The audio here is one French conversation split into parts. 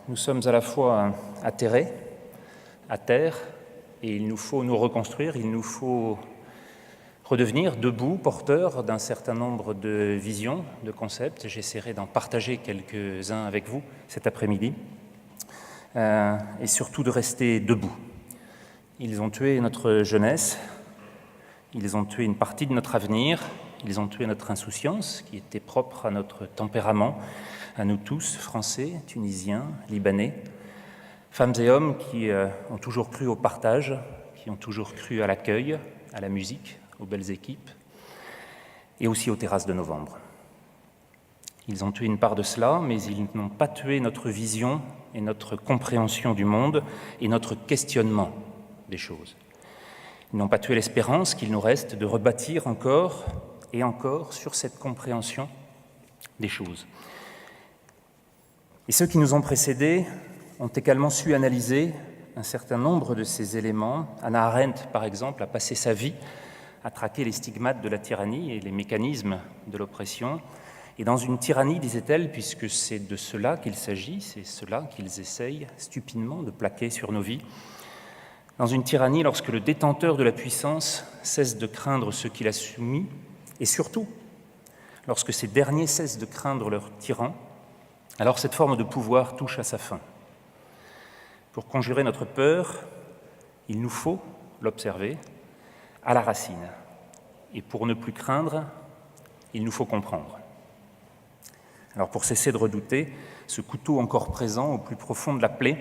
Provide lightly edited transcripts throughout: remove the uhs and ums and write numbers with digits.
Nous sommes à la fois atterrés, à terre, et il nous faut nous reconstruire, il nous faut redevenir debout, porteurs d'un certain nombre de visions, de concepts. J'essaierai d'en partager quelques-uns avec vous cet après-midi, et surtout de rester debout. Ils ont tué notre jeunesse, ils ont tué une partie de notre avenir, ils ont tué notre insouciance qui était propre à notre tempérament, à nous tous, Français, Tunisiens, Libanais, femmes et hommes qui ont toujours cru au partage, qui ont toujours cru à l'accueil, à la musique, aux belles équipes, et aussi aux terrasses de novembre. Ils ont tué une part de cela, mais ils n'ont pas tué notre vision et notre compréhension du monde et notre questionnement des choses. Ils n'ont pas tué l'espérance qu'il nous reste de rebâtir encore et encore sur cette compréhension des choses. Et ceux qui nous ont précédés ont également su analyser un certain nombre de ces éléments. Hannah Arendt, par exemple, a passé sa vie à traquer les stigmates de la tyrannie et les mécanismes de l'oppression. Et dans une tyrannie, disait-elle, puisque c'est de cela qu'il s'agit, c'est cela qu'ils essayent stupidement de plaquer sur nos vies, dans une tyrannie, lorsque le détenteur de la puissance cesse de craindre ceux qu'il a soumis, et surtout, lorsque ces derniers cessent de craindre leurs tyrans, alors cette forme de pouvoir touche à sa fin. Pour conjurer notre peur, il nous faut l'observer à la racine. Et pour ne plus craindre, il nous faut comprendre. Alors pour cesser de redouter ce couteau encore présent au plus profond de la plaie,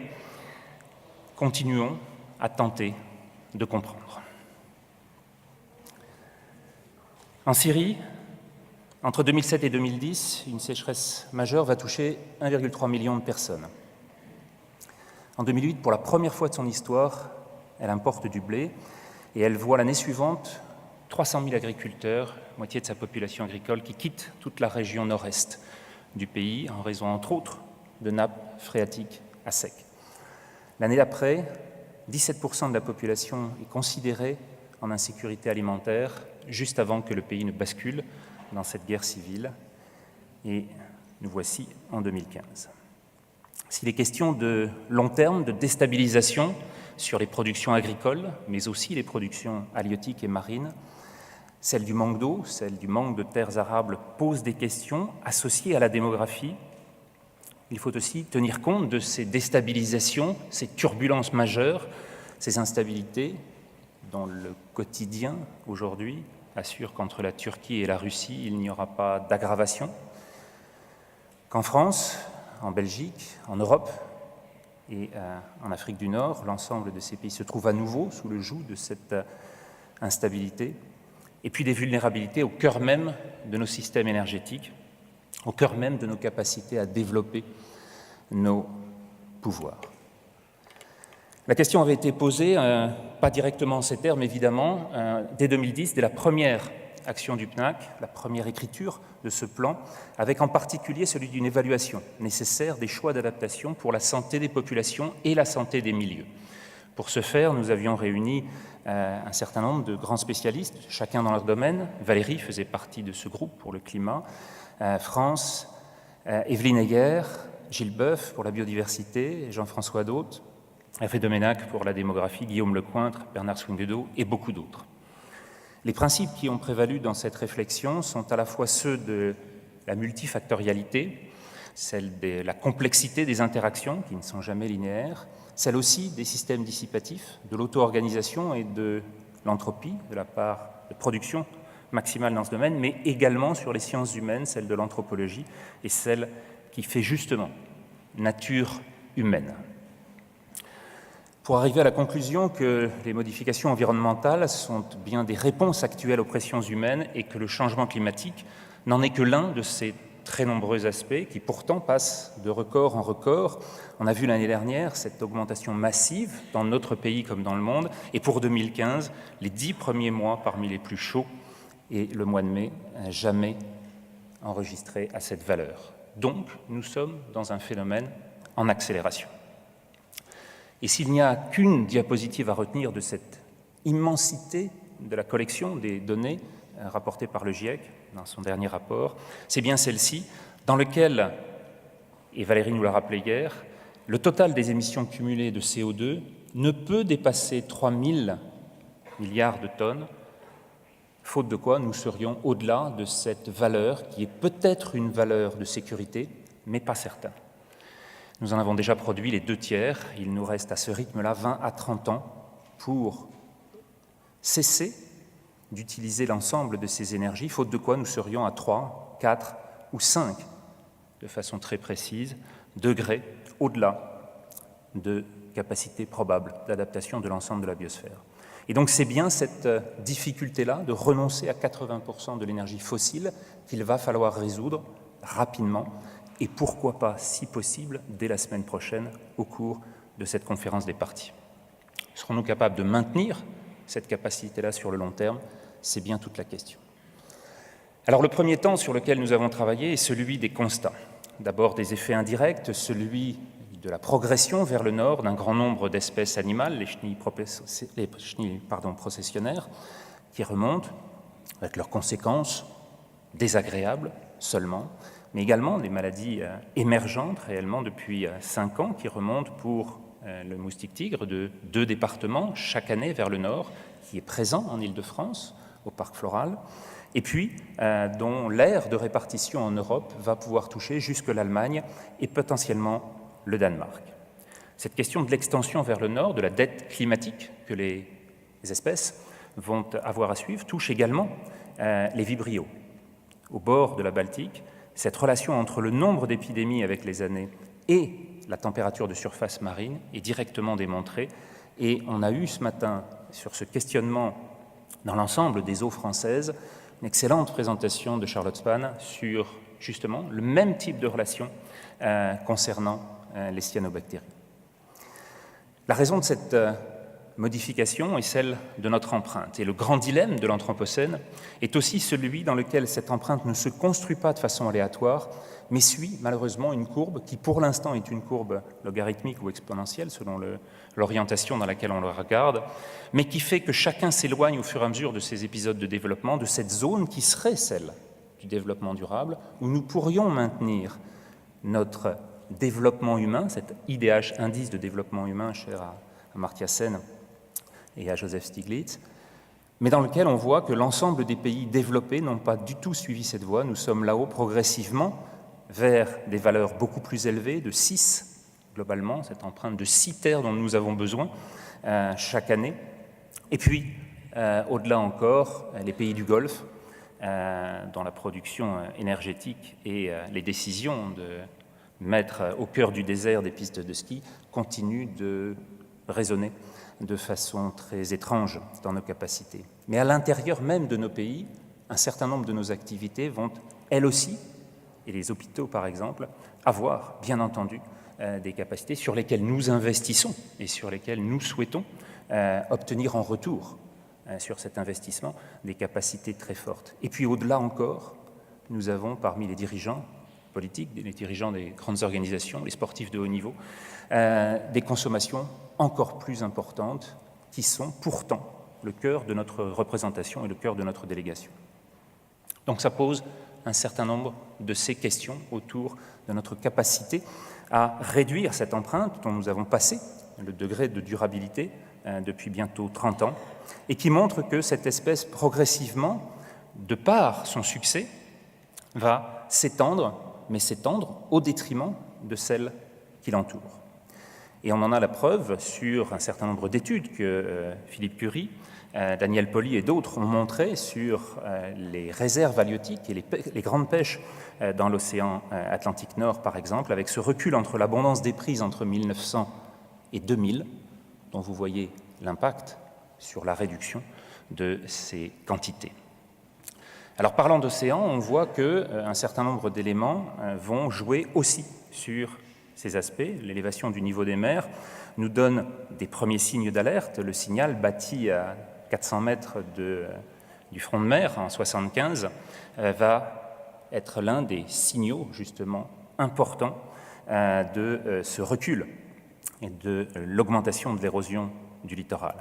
continuons à tenter de comprendre. En Syrie, entre 2007 et 2010, une sécheresse majeure va toucher 1,3 million de personnes. En 2008, pour la première fois de son histoire, elle importe du blé et elle voit l'année suivante 300 000 agriculteurs, moitié de sa population agricole, qui quittent toute la région nord-est du pays en raison, entre autres, de nappes phréatiques à sec. L'année d'après, 17% de la population est considérée en insécurité alimentaire, juste avant que le pays ne bascule dans cette guerre civile, et nous voici en 2015. S'il est question de long terme, de déstabilisation sur les productions agricoles, mais aussi les productions halieutiques et marines, celle du manque d'eau, celle du manque de terres arables pose des questions associées à la démographie. Il faut aussi tenir compte de ces déstabilisations, ces turbulences majeures, ces instabilités dont le quotidien aujourd'hui assure qu'entre la Turquie et la Russie, il n'y aura pas d'aggravation, qu'en France, en Belgique, en Europe et en Afrique du Nord, l'ensemble de ces pays se trouvent à nouveau sous le joug de cette instabilité, et puis des vulnérabilités au cœur même de nos systèmes énergétiques, au cœur même de nos capacités à développer nos pouvoirs. La question avait été posée, pas directement en ces termes évidemment, dès 2010, dès la première action du PNAC, la première écriture de ce plan, avec en particulier celui d'une évaluation nécessaire des choix d'adaptation pour la santé des populations et la santé des milieux. Pour ce faire, nous avions réuni un certain nombre de grands spécialistes, chacun dans leur domaine. Valérie faisait partie de ce groupe pour le climat, France, Evelyne Heger, Gilles Boeuf pour la biodiversité, Jean-François Daute, Hervé Doménac pour la démographie, Guillaume Lecointre, Bernard Swinguedo et beaucoup d'autres. Les principes qui ont prévalu dans cette réflexion sont à la fois ceux de la multifactorialité, celle de la complexité des interactions qui ne sont jamais linéaires, celle aussi des systèmes dissipatifs, de l'auto-organisation et de l'entropie, de la part de production maximale dans ce domaine, mais également sur les sciences humaines, celle de l'anthropologie et celle qui fait justement nature humaine. Pour arriver à la conclusion que les modifications environnementales sont bien des réponses actuelles aux pressions humaines et que le changement climatique n'en est que l'un de ces très nombreux aspects qui pourtant passent de record en record. On a vu l'année dernière cette augmentation massive dans notre pays comme dans le monde, et pour 2015, les 10 premiers mois parmi les plus chauds et le mois de mai jamais enregistré à cette valeur. Donc, nous sommes dans un phénomène en accélération. Et s'il n'y a qu'une diapositive à retenir de cette immensité de la collection des données rapportées par le GIEC dans son dernier rapport, c'est bien celle-ci, dans laquelle, et Valérie nous l'a rappelé hier, le total des émissions cumulées de CO2 ne peut dépasser 3 000 milliards de tonnes, faute de quoi nous serions au-delà de cette valeur qui est peut-être une valeur de sécurité, mais pas certain. Nous en avons déjà produit les 2/3, il nous reste à ce rythme-là 20 à 30 ans pour cesser d'utiliser l'ensemble de ces énergies, faute de quoi nous serions à 3, 4 ou 5, de façon très précise, degrés au-delà de capacités probables d'adaptation de l'ensemble de la biosphère. Et donc c'est bien cette difficulté-là de renoncer à 80% de l'énergie fossile qu'il va falloir résoudre rapidement, et pourquoi pas, si possible, dès la semaine prochaine, au cours de cette conférence des parties. Serons-nous capables de maintenir cette capacité-là sur le long terme? C'est bien toute la question. Alors le premier temps sur lequel nous avons travaillé est celui des constats. D'abord des effets indirects, celui de la progression vers le nord d'un grand nombre d'espèces animales, les chenilles processionnaires, qui remontent avec leurs conséquences désagréables seulement, mais également des maladies émergentes réellement depuis 5 ans qui remontent pour le moustique tigre de 2 départements chaque année vers le nord, qui est présent en Île-de-France, au parc floral, et puis dont l'aire de répartition en Europe va pouvoir toucher jusque l'Allemagne et potentiellement le Danemark. Cette question de l'extension vers le nord, de la dette climatique que les espèces vont avoir à suivre, touche également les vibrios. Au bord de la Baltique, cette relation entre le nombre d'épidémies avec les années et la température de surface marine est directement démontrée, et on a eu ce matin, sur ce questionnement dans l'ensemble des eaux françaises, une excellente présentation de Charlotte Span sur justement le même type de relation concernant les cyanobactéries. La raison de cette modification est celle de notre empreinte. Et le grand dilemme de l'Anthropocène est aussi celui dans lequel cette empreinte ne se construit pas de façon aléatoire, mais suit malheureusement une courbe qui pour l'instant est une courbe logarithmique ou exponentielle selon l'orientation dans laquelle on le regarde, mais qui fait que chacun s'éloigne au fur et à mesure de ces épisodes de développement, de cette zone qui serait celle du développement durable, où nous pourrions maintenir notre développement humain, cet IDH, indice de développement humain cher à Amartya Sen et à Joseph Stiglitz, mais dans lequel on voit que l'ensemble des pays développés n'ont pas du tout suivi cette voie. Nous sommes là-haut progressivement vers des valeurs beaucoup plus élevées, de 6 globalement, cette empreinte de 6 terres dont nous avons besoin chaque année. Et puis, au-delà encore, les pays du Golfe, dont la production énergétique et les décisions de mettre au cœur du désert des pistes de ski continuent de résonner de façon très étrange dans nos capacités. Mais à l'intérieur même de nos pays, un certain nombre de nos activités vont, elles aussi, et les hôpitaux par exemple, avoir, bien entendu, des capacités sur lesquelles nous investissons et sur lesquelles nous souhaitons obtenir en retour, sur cet investissement, des capacités très fortes. Et puis au-delà encore, nous avons parmi les dirigeants politiques, les dirigeants des grandes organisations, les sportifs de haut niveau, des consommations encore plus importantes qui sont pourtant le cœur de notre représentation et le cœur de notre délégation. Donc ça pose un certain nombre de ces questions autour de notre capacité à réduire cette empreinte dont nous avons passé le degré de durabilité depuis bientôt 30 ans et qui montre que cette espèce progressivement, de par son succès, va s'étendre, mais s'étendre au détriment de celles qui l'entourent. Et on en a la preuve sur un certain nombre d'études que Philippe Curie, Daniel Pauly et d'autres ont montré sur les réserves halieutiques et les grandes pêches dans l'océan Atlantique Nord, par exemple, avec ce recul entre l'abondance des prises entre 1900 et 2000, dont vous voyez l'impact sur la réduction de ces quantités. Alors, parlant d'océan, on voit qu'un certain nombre d'éléments vont jouer aussi sur ces aspects. L'élévation du niveau des mers nous donne des premiers signes d'alerte. Le signal bâti à 400 mètres du front de mer en 1975 va être l'un des signaux justement importants de ce recul et de l'augmentation de l'érosion du littoral.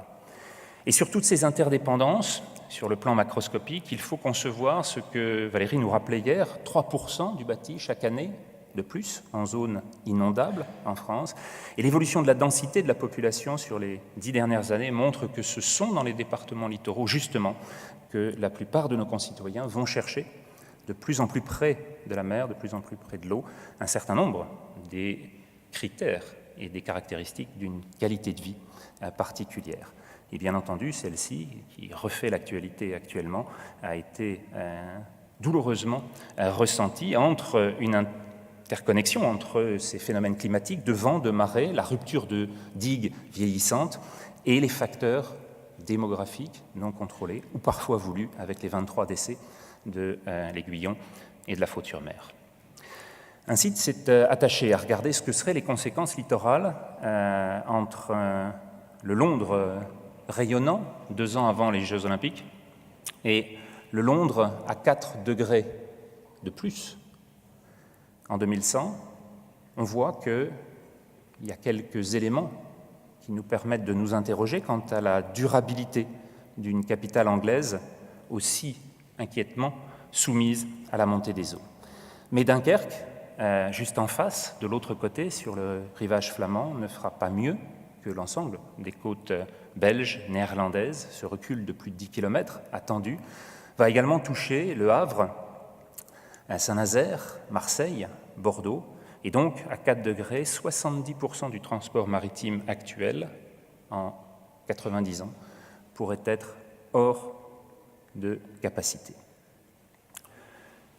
Et sur toutes ces interdépendances, sur le plan macroscopique, il faut concevoir ce que Valérie nous rappelait hier, 3% du bâti chaque année de plus en zone inondable en France. Et l'évolution de la densité de la population sur les 10 dernières années montre que ce sont dans les départements littoraux, justement, que la plupart de nos concitoyens vont chercher de plus en plus près de la mer, de plus en plus près de l'eau, un certain nombre des critères et des caractéristiques d'une qualité de vie particulière. Et bien entendu, celle-ci, qui refait l'actualité actuellement, a été douloureusement ressentie entre une interconnexion entre ces phénomènes climatiques de vent, de marée, la rupture de digues vieillissantes et les facteurs démographiques non contrôlés ou parfois voulus avec les 23 décès de l'Aiguillon et de la Faute-sur-Mer. Un site s'est attaché à regarder ce que seraient les conséquences littorales entre le Londres rayonnant 2 ans avant les Jeux Olympiques et le Londres à 4 degrés de plus en 2100. On voit qu'il y a quelques éléments qui nous permettent de nous interroger quant à la durabilité d'une capitale anglaise aussi inquiétement soumise à la montée des eaux. Mais Dunkerque, juste en face, de l'autre côté, sur le rivage flamand, ne fera pas mieux que l'ensemble des côtes belges, néerlandaises. Ce recul de plus de 10 km attendu va également toucher Le Havre, Saint-Nazaire, Marseille, Bordeaux, et donc à 4 degrés, 70% du transport maritime actuel en 90 ans pourrait être hors de capacité.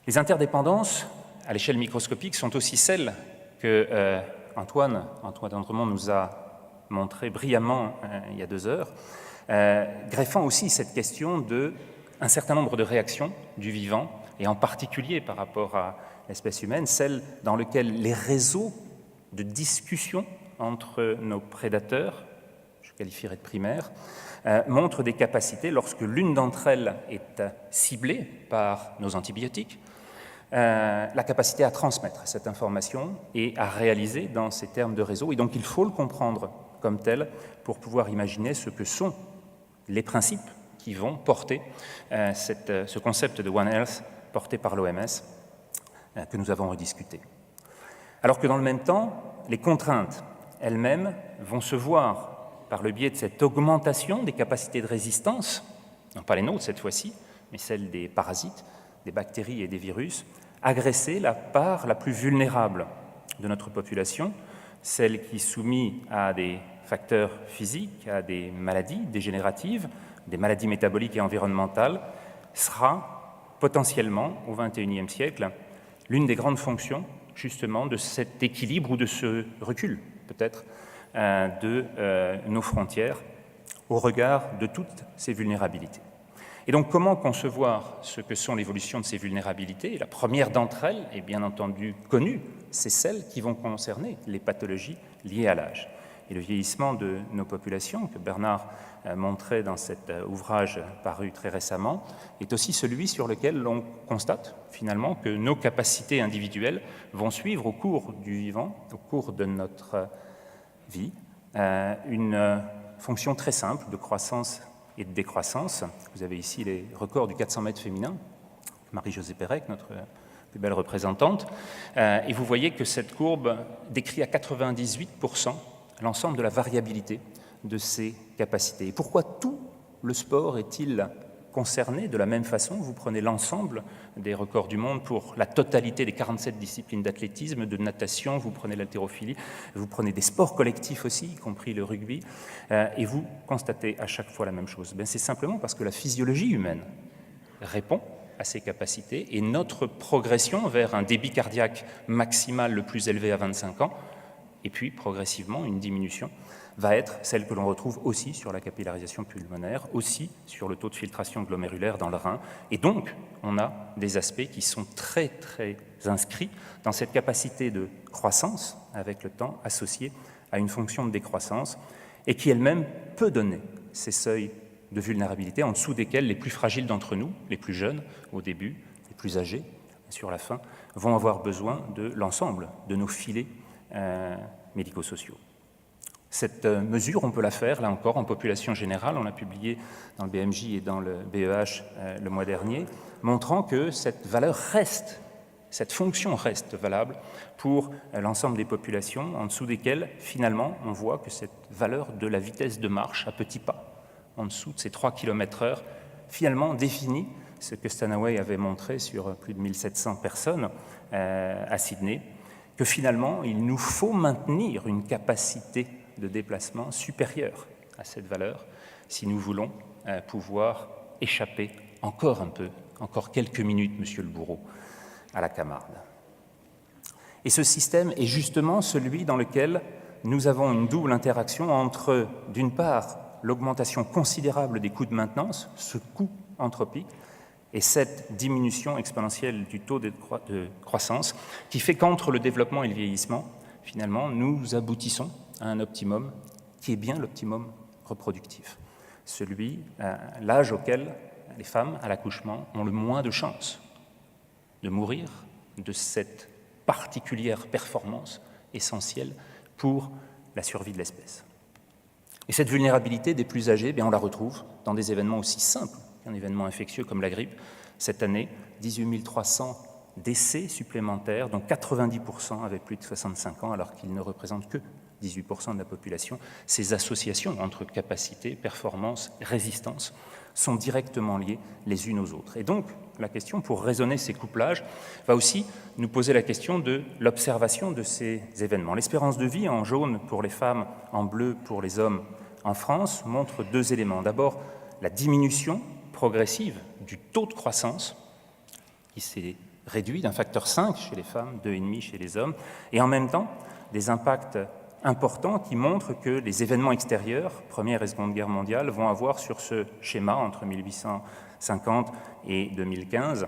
Les interdépendances à l'échelle microscopique sont aussi celles que Antoine d'Andremont nous a montré brillamment il y a 2 heures, greffant aussi cette question d'un certain nombre de réactions du vivant, et en particulier par rapport à l'espèce humaine, celle dans laquelle les réseaux de discussion entre nos prédateurs, je qualifierais de primaires, montrent des capacités, lorsque l'une d'entre elles est ciblée par nos antibiotiques, la capacité à transmettre cette information et à réaliser dans ces termes de réseau. Et donc il faut le comprendre comme tel pour pouvoir imaginer ce que sont les principes qui vont porter ce concept de One Health porté par l'OMS que nous avons rediscuté. Alors que dans le même temps, les contraintes elles-mêmes vont se voir par le biais de cette augmentation des capacités de résistance, non pas les nôtres cette fois-ci, mais celles des parasites, des bactéries et des virus, agresser la part la plus vulnérable de notre population, celle qui est soumise à des facteurs physiques, à des maladies dégénératives, des maladies métaboliques et environnementales, sera potentiellement, au XXIe siècle, l'une des grandes fonctions, justement, de cet équilibre ou de ce recul, peut-être, de nos frontières au regard de toutes ces vulnérabilités. Et donc, comment concevoir ce que sont l'évolution de ces vulnérabilités? La première d'entre elles est bien entendu connue, c'est celle qui vont concerner les pathologies liées à l'âge. Et le vieillissement de nos populations, que Bernard montrait dans cet ouvrage paru très récemment, est aussi celui sur lequel l'on constate finalement que nos capacités individuelles vont suivre au cours du vivant, au cours de notre vie, une fonction très simple de croissance et de décroissance. Vous avez ici les records du 400 mètres féminin, Marie-Josée Pérec, notre plus belle représentante, et vous voyez que cette courbe décrit à 98% l'ensemble de la variabilité de ces capacités. Et pourquoi tout le sport est-il concerné de la même façon? Vous prenez l'ensemble des records du monde pour la totalité des 47 disciplines d'athlétisme, de natation, vous prenez l'haltérophilie, vous prenez des sports collectifs aussi, y compris le rugby, et vous constatez à chaque fois la même chose. C'est simplement parce que la physiologie humaine répond à ces capacités et notre progression vers un débit cardiaque maximal le plus élevé à 25 ans, et puis progressivement une diminution, va être celle que l'on retrouve aussi sur la capillarisation pulmonaire, aussi sur le taux de filtration glomérulaire dans le rein. Et donc, on a des aspects qui sont très, très inscrits dans cette capacité de croissance, avec le temps associée à une fonction de décroissance, et qui elle-même peut donner ces seuils de vulnérabilité en dessous desquels les plus fragiles d'entre nous, les plus jeunes au début, les plus âgés sur la fin, vont avoir besoin de l'ensemble de nos filets médico-sociaux. Cette mesure, on peut la faire, là encore, en population générale. On l'a publié dans le BMJ et dans le BEH le mois dernier, montrant que cette valeur reste cette fonction reste valable pour l'ensemble des populations, en dessous desquelles, finalement, on voit que cette valeur de la vitesse de marche à petits pas, en dessous de ces 3 km/h, finalement définit ce que Stanaway avait montré sur plus de 1700 personnes à Sydney, que finalement, il nous faut maintenir une capacité de déplacement supérieure à cette valeur si nous voulons pouvoir échapper encore un peu, encore quelques minutes, monsieur le bourreau, à la Camarde. Et ce système est justement celui dans lequel nous avons une double interaction entre, d'une part, l'augmentation considérable des coûts de maintenance, ce coût anthropique, et cette diminution exponentielle du taux de croissance qui fait qu'entre le développement et le vieillissement, finalement, nous aboutissons à un optimum qui est bien l'optimum reproductif, l'âge auquel les femmes, à l'accouchement, ont le moins de chances de mourir de cette particulière performance essentielle pour la survie de l'espèce. Et cette vulnérabilité des plus âgés, on la retrouve dans des événements aussi simples qu'un événement infectieux comme la grippe. Cette année, 18 300 décès supplémentaires, dont 90% avaient plus de 65 ans, alors qu'ils ne représentent que 18% de la population. Ces associations entre capacité, performance, résistance sont directement liées les unes aux autres. Et donc, la question, pour raisonner ces couplages, va aussi nous poser la question de l'observation de ces événements. L'espérance de vie en jaune pour les femmes, en bleu pour les hommes en France, montre 2 éléments. D'abord, la diminution progressive du taux de croissance qui s'est réduit d'un facteur 5 chez les femmes, 2,5 chez les hommes, et en même temps, des impacts importants qui montrent que les événements extérieurs, Première et Seconde Guerre mondiale, vont avoir sur ce schéma entre 1850 et 2015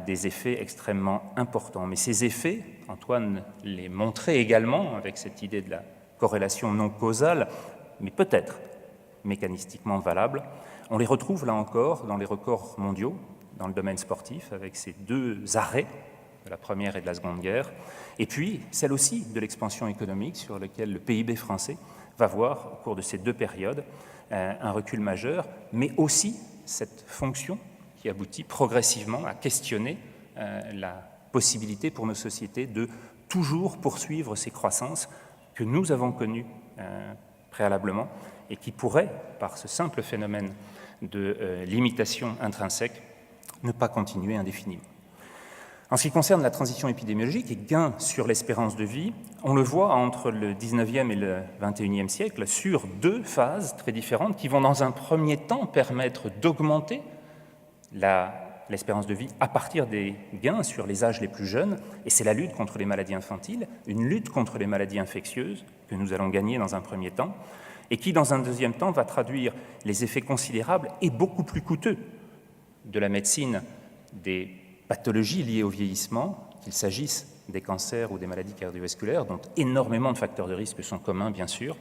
des effets extrêmement importants. Mais ces effets, Antoine les montrait également avec cette idée de la corrélation non causale, mais peut-être mécanistiquement valable, on les retrouve là encore dans les records mondiaux, dans le domaine sportif, avec ces 2 arrêts de la Première et de la Seconde Guerre, et puis celle aussi de l'expansion économique sur laquelle le PIB français va voir, au cours de ces 2 périodes, un recul majeur, mais aussi cette fonction qui aboutit progressivement à questionner la possibilité pour nos sociétés de toujours poursuivre ces croissances que nous avons connues préalablement et qui pourraient, par ce simple phénomène de limitation intrinsèque, ne pas continuer indéfiniment. En ce qui concerne la transition épidémiologique et gain sur l'espérance de vie, on le voit entre le 19e et le 21e siècle sur 2 phases très différentes qui vont dans un premier temps permettre d'augmenter l'espérance de vie à partir des gains sur les âges les plus jeunes, et c'est la lutte contre les maladies infantiles, une lutte contre les maladies infectieuses que nous allons gagner dans un premier temps, et qui, dans un deuxième temps, va traduire les effets considérables et beaucoup plus coûteux de la médecine des pathologies liées au vieillissement, qu'il s'agisse des cancers ou des maladies cardiovasculaires, dont énormément de facteurs de risque sont communs, bien sûr,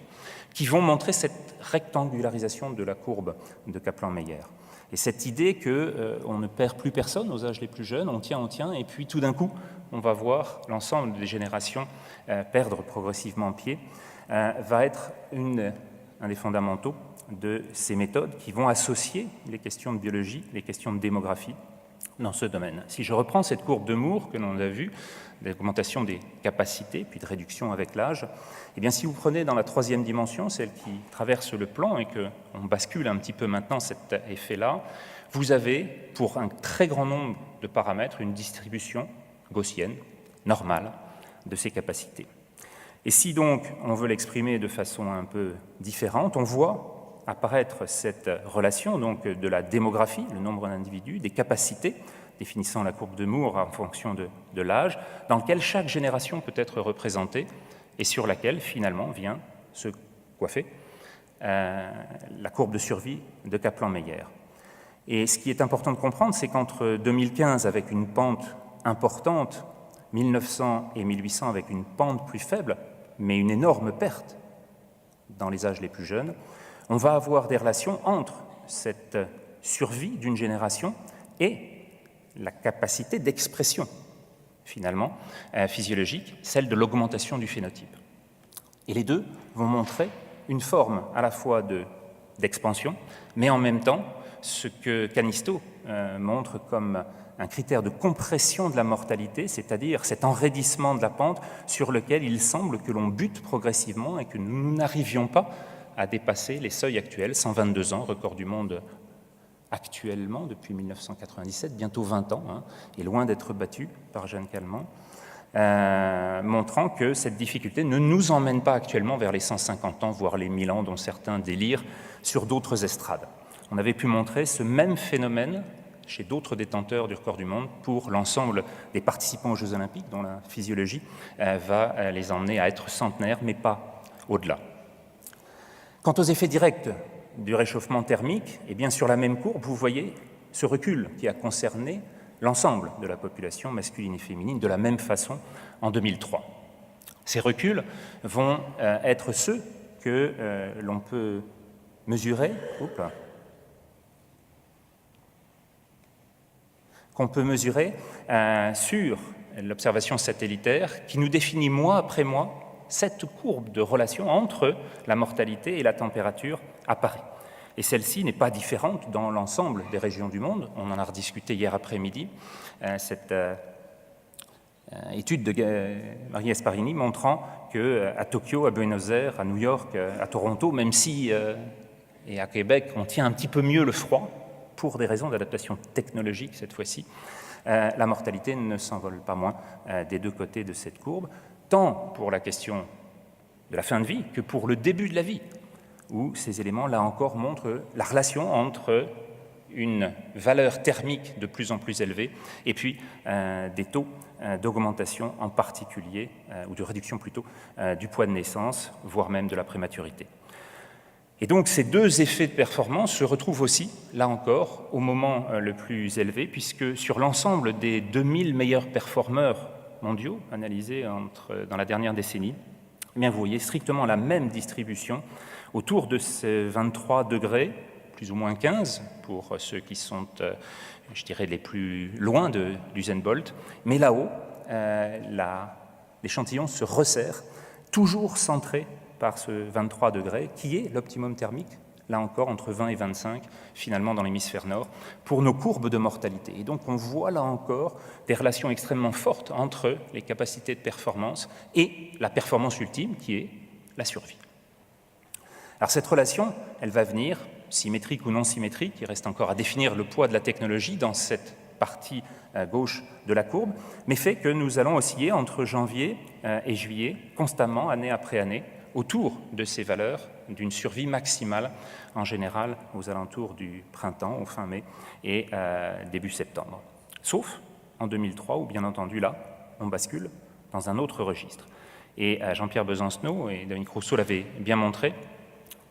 qui vont montrer cette rectangularisation de la courbe de Kaplan-Meier. Et cette idée qu'on ne perd plus personne aux âges les plus jeunes, on tient, et puis tout d'un coup, on va voir l'ensemble des générations perdre progressivement pied, va être un des fondamentaux de ces méthodes qui vont associer les questions de biologie, les questions de démographie dans ce domaine. Si je reprends cette courbe de Moore que l'on a vue, d'augmentation des capacités, puis de réduction avec l'âge, eh bien, si vous prenez dans la 3e dimension, celle qui traverse le plan et qu'on bascule un petit peu maintenant cet effet-là, vous avez, pour un très grand nombre de paramètres, une distribution gaussienne, normale, de ces capacités. Et si donc on veut l'exprimer de façon un peu différente, on voit apparaître cette relation donc de la démographie, le nombre d'individus, des capacités, définissant la courbe de Moore en fonction de l'âge, dans lequel chaque génération peut être représentée et sur laquelle finalement vient se coiffer la courbe de survie de Kaplan-Meier. Et ce qui est important de comprendre, c'est qu'entre 2015 avec une pente importante, 1900 et 1800 avec une pente plus faible, mais une énorme perte dans les âges les plus jeunes, on va avoir des relations entre cette survie d'une génération et la capacité d'expression, finalement, physiologique, celle de l'augmentation du phénotype. Et les deux vont montrer une forme à la fois d'expansion, mais en même temps, ce que Canisto montre comme un critère de compression de la mortalité, c'est-à-dire cet enraidissement de la pente sur lequel il semble que l'on bute progressivement et que nous n'arrivions pas à dépasser les seuils actuels, 122 ans, record du monde actuellement depuis 1997, bientôt 20 ans, et loin d'être battu par Jeanne Calment, montrant que cette difficulté ne nous emmène pas actuellement vers les 150 ans, voire les 1000 ans dont certains délirent sur d'autres estrades. On avait pu montrer ce même phénomène chez d'autres détenteurs du record du monde pour l'ensemble des participants aux Jeux Olympiques, dont la physiologie va les emmener à être centenaires, mais pas au-delà. Quant aux effets directs du réchauffement thermique, eh bien sur la même courbe, vous voyez ce recul qui a concerné l'ensemble de la population masculine et féminine de la même façon en 2003. Ces reculs vont être ceux que l'on peut mesurer, qu'on peut mesurer sur l'observation satellitaire qui nous définit mois après mois cette courbe de relation entre la mortalité et la température à Paris. Et celle-ci n'est pas différente dans l'ensemble des régions du monde. On en a rediscuté hier après-midi. Cette étude de Marie Gasparini montrant qu'à Tokyo, à Buenos Aires, à New York, à Toronto, même si, et à Québec, on tient un petit peu mieux le froid, pour des raisons d'adaptation technologique cette fois-ci, la mortalité ne s'envole pas moins des deux côtés de cette courbe, tant pour la question de la fin de vie que pour le début de la vie, où ces éléments, là encore, montrent la relation entre une valeur thermique de plus en plus élevée et puis des taux d'augmentation en particulier, ou de réduction plutôt, du poids de naissance, voire même de la prématurité. Et donc ces deux effets de performance se retrouvent aussi, là encore, au moment le plus élevé, puisque sur l'ensemble des 2000 meilleurs performeurs mondiaux analysés dans la dernière décennie, eh bien, vous voyez strictement la même distribution autour de ces 23 degrés, plus ou moins 15 pour ceux qui sont, je dirais, les plus loin d'Usain Bolt, mais là-haut, l'échantillon se resserre, toujours centré par ce 23 degrés, qui est l'optimum thermique, là encore, entre 20 et 25, finalement, dans l'hémisphère nord, pour nos courbes de mortalité. Et donc, on voit là encore des relations extrêmement fortes entre les capacités de performance et la performance ultime, qui est la survie. Alors, cette relation, elle va venir, symétrique ou non symétrique, il reste encore à définir le poids de la technologie dans cette partie gauche de la courbe, mais fait que nous allons osciller entre janvier et juillet, constamment, année après année, autour de ces valeurs d'une survie maximale, en général aux alentours du printemps, au fin mai et début septembre. Sauf en 2003, où bien entendu là, on bascule dans un autre registre. Et Jean-Pierre Besancenot et Dominique Rousseau l'avaient bien montré.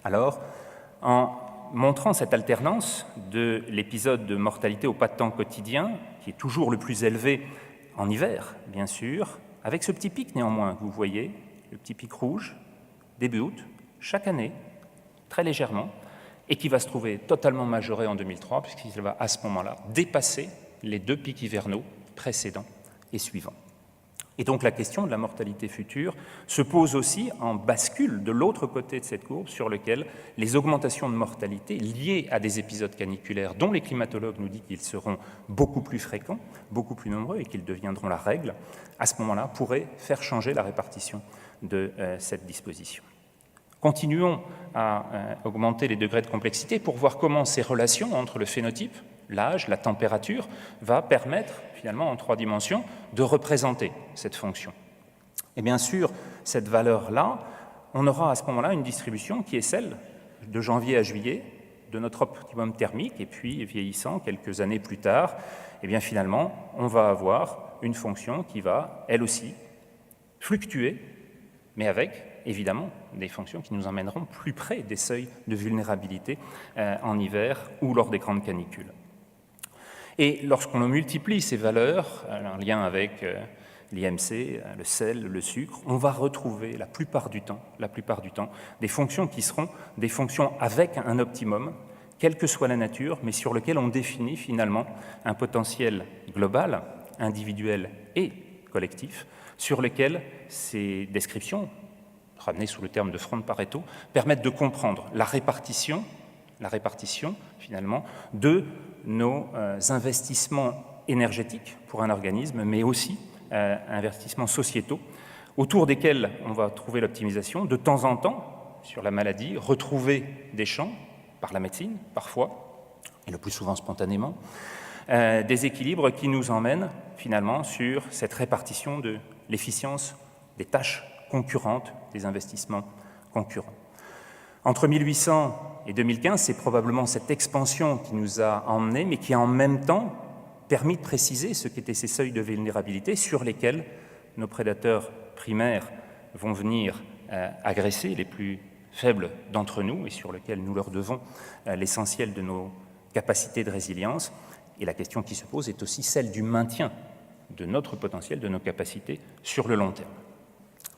Alors, en montrant cette alternance de l'épisode de mortalité au pas de temps quotidien, qui est toujours le plus élevé en hiver, bien sûr, avec ce petit pic néanmoins que vous voyez, le petit pic rouge, début août, chaque année, très légèrement, et qui va se trouver totalement majoré en 2003, puisqu'il va à ce moment-là dépasser les deux pics hivernaux précédents et suivants. Et donc la question de la mortalité future se pose aussi en bascule de l'autre côté de cette courbe, sur lequel les augmentations de mortalité liées à des épisodes caniculaires, dont les climatologues nous disent qu'ils seront beaucoup plus fréquents, beaucoup plus nombreux, et qu'ils deviendront la règle, à ce moment-là, pourraient faire changer la répartition de cette disposition. Continuons à augmenter les degrés de complexité pour voir comment ces relations entre le phénotype, l'âge, la température, va permettre, finalement, en 3 dimensions, de représenter cette fonction. Et bien sûr, cette valeur-là, on aura à ce moment-là une distribution qui est celle de janvier à juillet, de notre optimum thermique, et puis, vieillissant, quelques années plus tard, et bien finalement, on va avoir une fonction qui va, elle aussi, fluctuer, mais avec, évidemment, des fonctions qui nous emmèneront plus près des seuils de vulnérabilité en hiver ou lors des grandes canicules. Et lorsqu'on multiplie ces valeurs, en lien avec l'IMC, le sel, le sucre, on va retrouver la plupart du temps, des fonctions qui seront des fonctions avec un optimum, quelle que soit la nature, mais sur lequel on définit finalement un potentiel global, individuel et collectif, sur lequel ces descriptions, ramenées sous le terme de front de Pareto, permettent de comprendre la répartition finalement de nos investissements énergétiques pour un organisme, mais aussi investissements sociétaux, autour desquels on va trouver l'optimisation, de temps en temps, sur la maladie, retrouver des champs, par la médecine, parfois, et le plus souvent spontanément, des équilibres qui nous emmènent finalement sur cette répartition de l'efficience des tâches concurrentes, des investissements concurrents. Entre 1800 et 2015, c'est probablement cette expansion qui nous a emmenés, mais qui a en même temps permis de préciser ce qu'étaient ces seuils de vulnérabilité sur lesquels nos prédateurs primaires vont venir agresser les plus faibles d'entre nous et sur lesquels nous leur devons l'essentiel de nos capacités de résilience. Et la question qui se pose est aussi celle du maintien de notre potentiel, de nos capacités sur le long terme.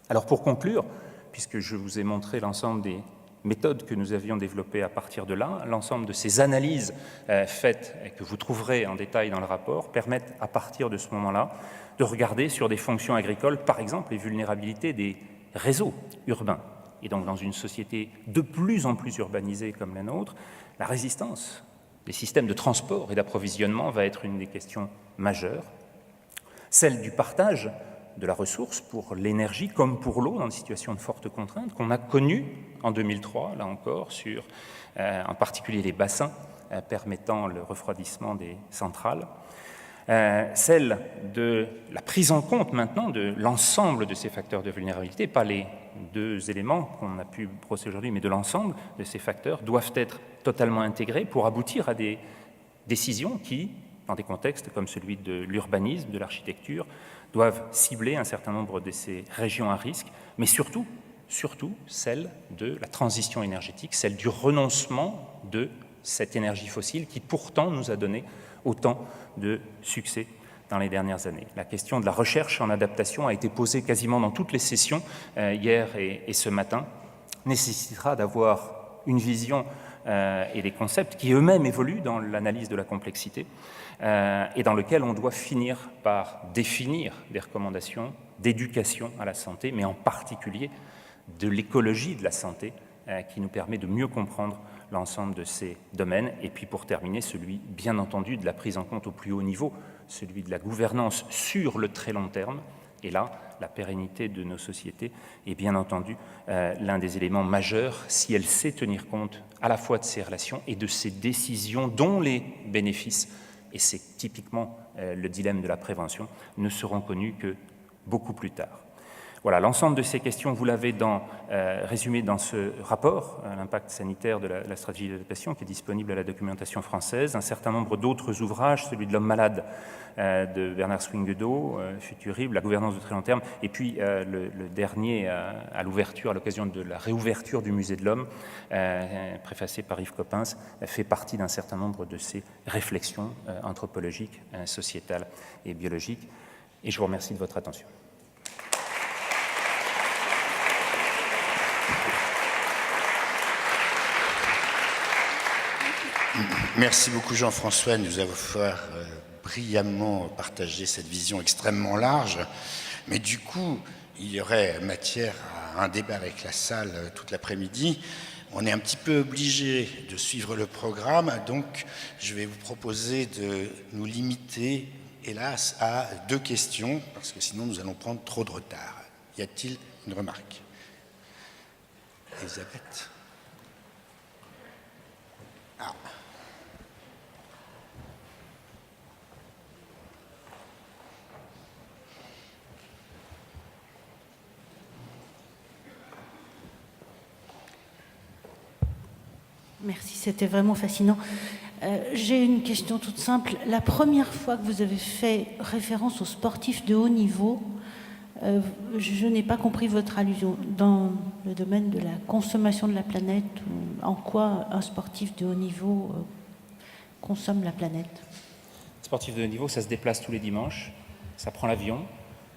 Alors pour conclure, puisque je vous ai montré l'ensemble des méthodes que nous avions développées à partir de là, l'ensemble de ces analyses faites et que vous trouverez en détail dans le rapport permettent à partir de ce moment-là de regarder sur des fonctions agricoles, par exemple les vulnérabilités des réseaux urbains. Et donc dans une société de plus en plus urbanisée comme la nôtre, la résistance des systèmes de transport et d'approvisionnement va être une des questions majeures. Celle du partage de la ressource pour l'énergie comme pour l'eau dans des situations de forte contrainte qu'on a connues en 2003, là encore, sur en particulier les bassins permettant le refroidissement des centrales. Celle de la prise en compte maintenant de l'ensemble de ces facteurs de vulnérabilité, pas les deux éléments qu'on a pu brosser aujourd'hui, mais de l'ensemble de ces facteurs doivent être totalement intégrés pour aboutir à des décisions qui, dans des contextes comme celui de l'urbanisme, de l'architecture, doivent cibler un certain nombre de ces régions à risque, mais surtout celle de la transition énergétique, celle du renoncement de cette énergie fossile qui pourtant nous a donné autant de succès dans les dernières années. La question de la recherche en adaptation a été posée quasiment dans toutes les sessions hier et ce matin, nécessitera d'avoir une vision et des concepts qui eux-mêmes évoluent dans l'analyse de la complexité et dans lequel on doit finir par définir des recommandations d'éducation à la santé, mais en particulier de l'écologie de la santé qui nous permet de mieux comprendre l'ensemble de ces domaines. Et puis pour terminer, celui bien entendu de la prise en compte au plus haut niveau, celui de la gouvernance sur le très long terme. Et là, la pérennité de nos sociétés est bien entendu l'un des éléments majeurs si elle sait tenir compte à la fois de ces relations et de ces décisions dont les bénéfices, et c'est typiquement le dilemme de la prévention, ne seront connus que beaucoup plus tard. Voilà, l'ensemble de ces questions, vous l'avez résumé dans ce rapport, l'impact sanitaire de la stratégie d'adaptation, qui est disponible à la documentation française. Un certain nombre d'autres ouvrages, celui de l'homme malade de Bernard Swinguedo, Futurible, la gouvernance de très long terme, et puis le dernier à l'ouverture, à l'occasion de la réouverture du musée de l'homme, préfacé par Yves Coppens, fait partie d'un certain nombre de ces réflexions anthropologiques, sociétales et biologiques. Et je vous remercie de votre attention. Merci beaucoup Jean-François de nous avoir brillamment partagé cette vision extrêmement large. Mais du coup, il y aurait matière à un débat avec la salle toute l'après-midi. On est un petit peu obligé de suivre le programme, donc je vais vous proposer de nous limiter, hélas, à 2 questions, parce que sinon nous allons prendre trop de retard. Y a-t-il une remarque? Elisabeth? Ah. Merci, c'était vraiment fascinant. J'ai une question toute simple. La première fois que vous avez fait référence aux sportifs de haut niveau, je n'ai pas compris votre allusion. Dans le domaine de la consommation de la planète, en quoi un sportif de haut niveau consomme la planète? Un sportif de haut niveau, ça se déplace tous les dimanches, ça prend l'avion,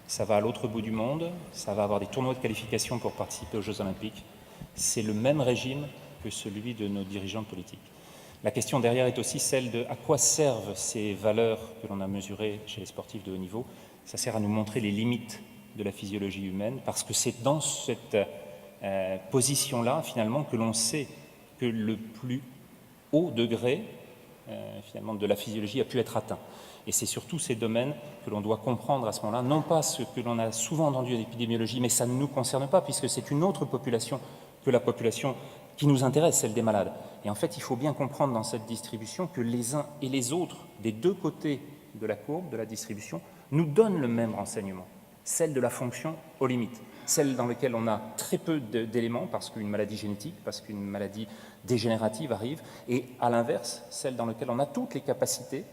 ça va à l'autre bout du monde, ça va avoir des tournois de qualification pour participer aux Jeux Olympiques. C'est le même régime que celui de nos dirigeants politiques. La question derrière est aussi celle de à quoi servent ces valeurs que l'on a mesurées chez les sportifs de haut niveau. Ça sert à nous montrer les limites de la physiologie humaine, parce que c'est dans cette position-là, finalement, que l'on sait que le plus haut degré, finalement, de la physiologie a pu être atteint. Et c'est sur tous ces domaines que l'on doit comprendre à ce moment-là, non pas ce que l'on a souvent entendu en épidémiologie, mais ça ne nous concerne pas, puisque c'est une autre population que la population qui nous intéresse, celle des malades. Et en fait, il faut bien comprendre dans cette distribution que les uns et les autres, des deux côtés de la courbe, de la distribution, nous donnent le même renseignement, celle de la fonction aux limites, celle dans laquelle on a très peu d'éléments, parce qu'une maladie génétique, parce qu'une maladie dégénérative arrive, et à l'inverse, celle dans laquelle on a toutes les capacités,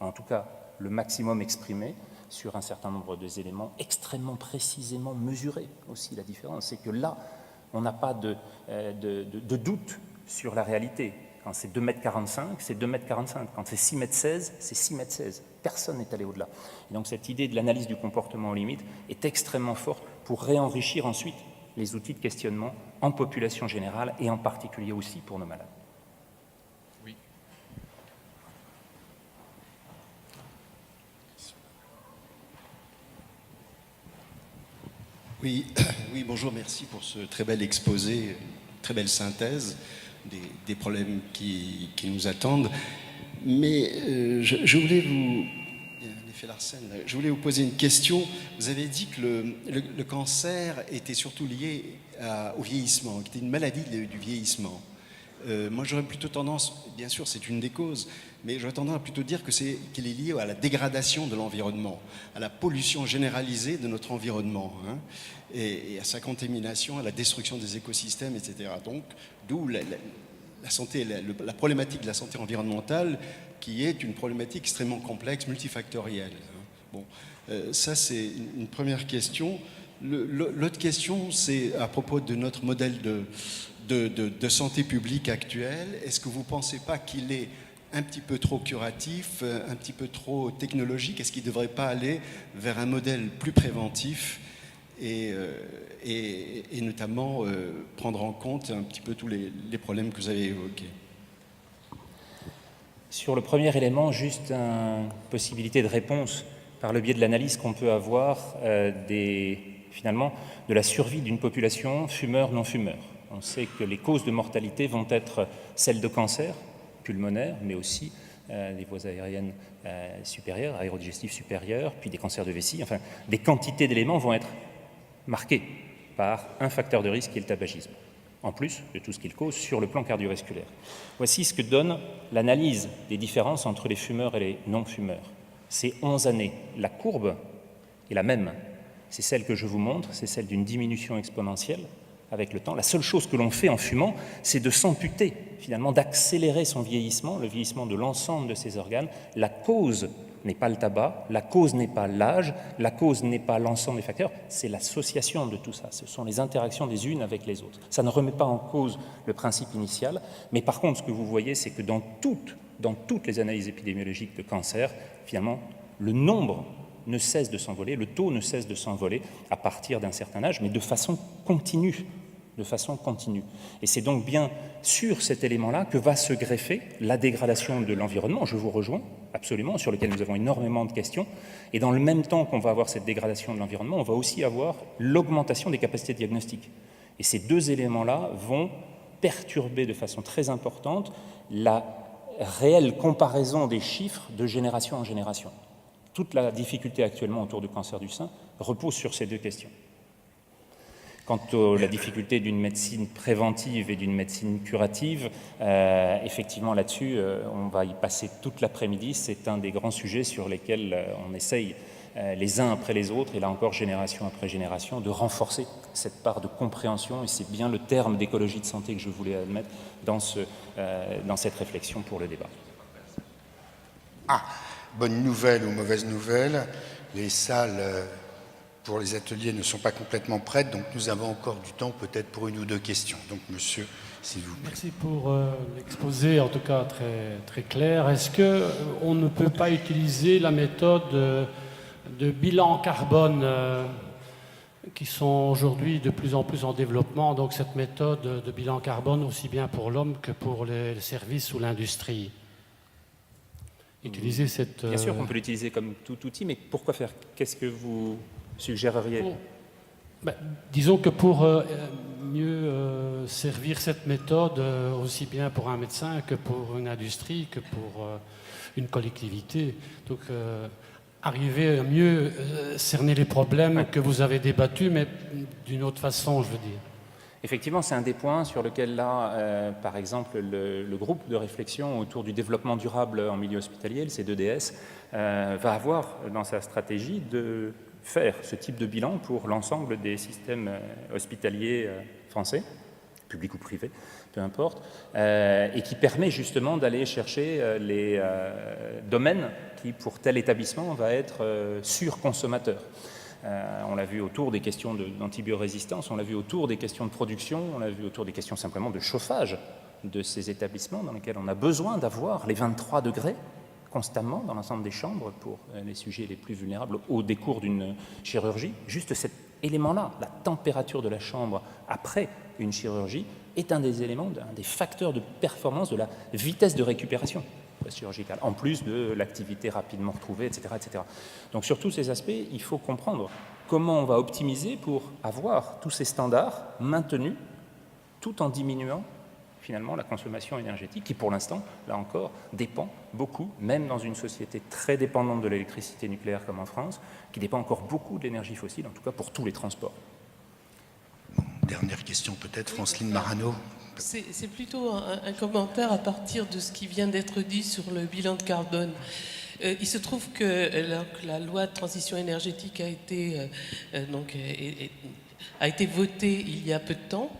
en tout cas le maximum exprimé, sur un certain nombre d'éléments extrêmement précisément mesurés aussi. La différence, c'est que là, on n'a pas de doute sur la réalité. Quand c'est 2,45 m, c'est 2,45 m. Quand c'est 6,16 m, c'est 6,16 m. Personne n'est allé au-delà. Et donc cette idée de l'analyse du comportement aux limites est extrêmement forte pour réenrichir ensuite les outils de questionnement en population générale et en particulier aussi pour nos malades. Oui. Oui, bonjour, merci pour ce très bel exposé, très belle synthèse des problèmes qui nous attendent. Mais je voulais vous... L'effet Larsen, je voulais vous poser une question. Vous avez dit que le cancer était surtout lié au vieillissement, qui était une maladie du vieillissement. Moi, j'aurais plutôt tendance, bien sûr, c'est une des causes, mais j'aurais tendance à plutôt dire qu'il est lié à la dégradation de l'environnement, à la pollution généralisée de notre environnement, hein, et à sa contamination, à la destruction des écosystèmes, etc. Donc, d'où la santé, la problématique de la santé environnementale, qui est une problématique extrêmement complexe, multifactorielle. Bon, ça, c'est une première question. L'autre question, c'est à propos de notre modèle de santé publique actuelle. Est-ce que vous ne pensez pas qu'il est un petit peu trop curatif, un petit peu trop technologique? Est-ce qu'il ne devrait pas aller vers un modèle plus préventif et notamment prendre en compte un petit peu tous les problèmes que vous avez évoqués? Sur le premier élément, juste une possibilité de réponse par le biais de l'analyse qu'on peut avoir finalement de la survie d'une population fumeur-non-fumeur. On sait que les causes de mortalité vont être celles de cancer pulmonaire, mais aussi des voies aériennes supérieures, aérodigestifs supérieurs, puis des cancers de vessie. Enfin, des quantités d'éléments vont être marquées par un facteur de risque qui est le tabagisme, en plus de tout ce qu'il cause sur le plan cardiovasculaire. Voici ce que donne l'analyse des différences entre les fumeurs et les non-fumeurs. Ces 11 années, la courbe est la même. C'est celle que je vous montre, c'est celle d'une diminution exponentielle avec le temps. La seule chose que l'on fait en fumant, c'est de s'amputer, finalement, d'accélérer son vieillissement, le vieillissement de l'ensemble de ses organes. La cause n'est pas le tabac, la cause n'est pas l'âge, la cause n'est pas l'ensemble des facteurs, c'est l'association de tout ça. Ce sont les interactions des unes avec les autres. Ça ne remet pas en cause le principe initial, mais par contre, ce que vous voyez, c'est que dans toutes les analyses épidémiologiques de cancer, finalement, le nombre ne cesse de s'envoler, le taux ne cesse de s'envoler à partir d'un certain âge, mais de façon continue. Et c'est donc bien sur cet élément-là que va se greffer la dégradation de l'environnement. Je vous rejoins absolument, sur lequel nous avons énormément de questions. Et dans le même temps qu'on va avoir cette dégradation de l'environnement, on va aussi avoir l'augmentation des capacités diagnostiques. Et ces deux éléments-là vont perturber de façon très importante la réelle comparaison des chiffres de génération en génération. Toute la difficulté actuellement autour du cancer du sein repose sur ces deux questions. Quant à la difficulté d'une médecine préventive et d'une médecine curative, effectivement là-dessus, on va y passer toute l'après-midi. C'est un des grands sujets sur lesquels on essaye les uns après les autres, et là encore génération après génération, de renforcer cette part de compréhension, et c'est bien le terme d'écologie de santé que je voulais admettre dans cette réflexion pour le débat. Bonne nouvelle ou mauvaise nouvelle, les salles pour les ateliers ne sont pas complètement prêtes, donc nous avons encore du temps peut-être pour une ou deux questions. Donc monsieur, s'il vous plaît. Merci pour l'exposé, en tout cas très, très clair. Est-ce qu'on ne peut pas utiliser la méthode de bilan carbone qui sont aujourd'hui de plus en plus en développement, donc cette méthode de bilan carbone aussi bien pour l'homme que pour les services ou l'industrie? Utiliser cette... Bien sûr qu'on peut l'utiliser comme tout outil, mais pourquoi faire? Qu'est-ce que vous suggéreriez? Disons que pour mieux servir cette méthode, aussi bien pour un médecin que pour une industrie, que pour une collectivité. Donc, arriver à mieux cerner les problèmes que vous avez débattus, mais d'une autre façon, je veux dire. Effectivement, c'est un des points sur lequel, là, par exemple, le groupe de réflexion autour du développement durable en milieu hospitalier, le C2DS, va avoir dans sa stratégie de faire ce type de bilan pour l'ensemble des systèmes hospitaliers français, publics ou privés, peu importe, et qui permet justement d'aller chercher les domaines qui, pour tel établissement, va être surconsommateur. On l'a vu autour des questions d'antibiorésistance, on l'a vu autour des questions de production, on l'a vu autour des questions simplement de chauffage de ces établissements dans lesquels on a besoin d'avoir les 23 degrés constamment dans l'ensemble des chambres pour les sujets les plus vulnérables au décours d'une chirurgie. Juste cet élément-là, la température de la chambre après une chirurgie, est un des éléments, un des facteurs de performance de la vitesse de récupération chirurgicale, en plus de l'activité rapidement retrouvée, etc., etc. Donc sur tous ces aspects, il faut comprendre comment on va optimiser pour avoir tous ces standards maintenus tout en diminuant finalement la consommation énergétique qui pour l'instant, là encore, dépend beaucoup, même dans une société très dépendante de l'électricité nucléaire comme en France, qui dépend encore beaucoup de l'énergie fossile, en tout cas pour tous les transports. Bon, dernière question peut-être, Franceline Marano. C'est plutôt un commentaire à partir de ce qui vient d'être dit sur le bilan de carbone. Il se trouve que la loi de transition énergétique a été votée il y a peu de temps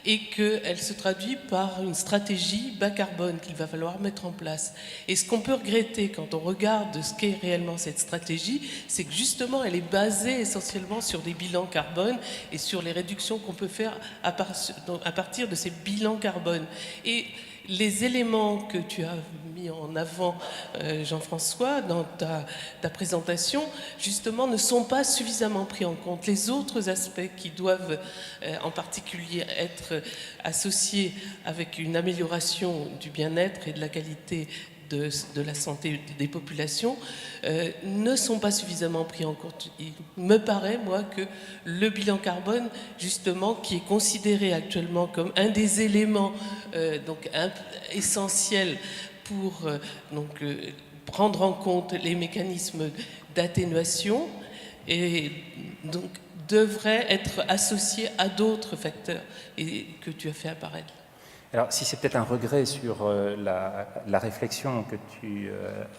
et qu'elle se traduit par une stratégie bas carbone qu'il va falloir mettre en place. Et ce qu'on peut regretter quand on regarde ce qu'est réellement cette stratégie, c'est que justement elle est basée essentiellement sur des bilans carbone et sur les réductions qu'on peut faire à partir de ces bilans carbone. Et les éléments que tu as mis en avant, Jean-François, dans ta présentation, justement, ne sont pas suffisamment pris en compte. Les autres aspects qui doivent, en particulier, être associés avec une amélioration du bien-être et de la qualité de la santé des populations ne sont pas suffisamment pris en compte. Il me paraît, moi, que le bilan carbone, justement, qui est considéré actuellement comme un des éléments essentiels pour prendre en compte les mécanismes d'atténuation, et donc devrait être associé à d'autres facteurs et que tu as fait apparaître. Alors, si c'est peut-être un regret sur la réflexion que tu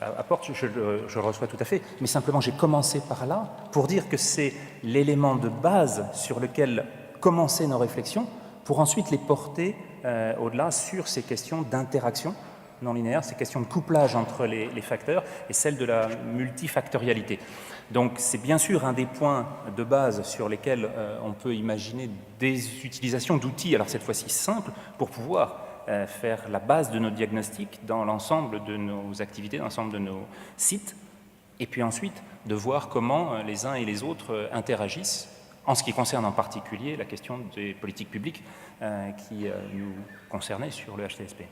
apportes, je le reçois tout à fait, mais simplement j'ai commencé par là pour dire que c'est l'élément de base sur lequel commencer nos réflexions pour ensuite les porter au-delà sur ces questions d'interaction non linéaire, ces questions de couplage entre les facteurs et celles de la multifactorialité. Donc c'est bien sûr un des points de base sur lesquels on peut imaginer des utilisations d'outils, alors cette fois-ci simples, pour pouvoir faire la base de nos diagnostics dans l'ensemble de nos activités, dans l'ensemble de nos sites, et puis ensuite de voir comment les uns et les autres interagissent, en ce qui concerne en particulier la question des politiques publiques qui nous concernaient sur le HTSP.